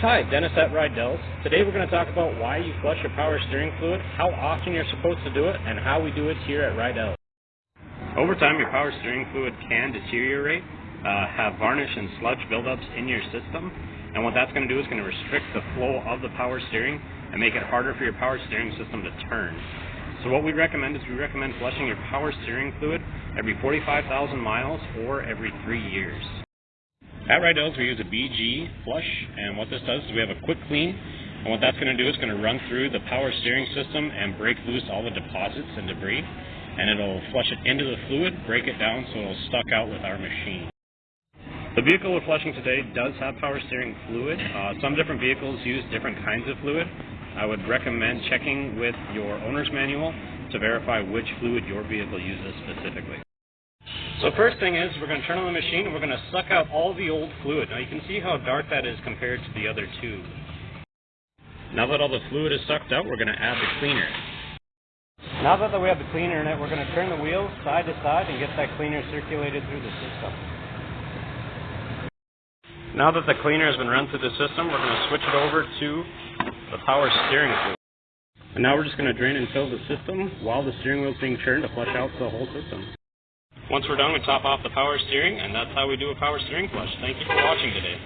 Hi, Dennis at Rydell. Today we're going to talk about why you flush your power steering fluid, how often you're supposed to do it, and how we do it here at Rydell. Over time, your power steering fluid can deteriorate, have varnish and sludge buildups in your system, and what that's going to do is going to restrict the flow of the power steering and make it harder for your power steering system to turn. So what we recommend is flushing your power steering fluid every 45,000 miles or every 3 years. At Rydell, we use a BG flush, and what this does is we have a quick clean, and what that's going to do is going to run through the power steering system and break loose all the deposits and debris, and it'll flush it into the fluid, break it down so it'll stuck out with our machine. The vehicle we're flushing today does have power steering fluid. Some different vehicles use different kinds of fluid. I would recommend checking with your owner's manual to verify which fluid your vehicle uses specifically. So first thing is we're going to turn on the machine and we're going to suck out all the old fluid. Now you can see how dark that is compared to the other two. Now that all the fluid is sucked out, we're going to add the cleaner. Now that we have the cleaner in it, we're going to turn the wheels side to side and get that cleaner circulated through the system. Now that the cleaner has been run through the system, we're going to switch it over to the power steering fluid. And now we're just going to drain and fill the system while the steering wheel is being turned to flush out the whole system. Once we're done, we top off the power steering, and that's how we do a power steering flush. Thank you for watching today.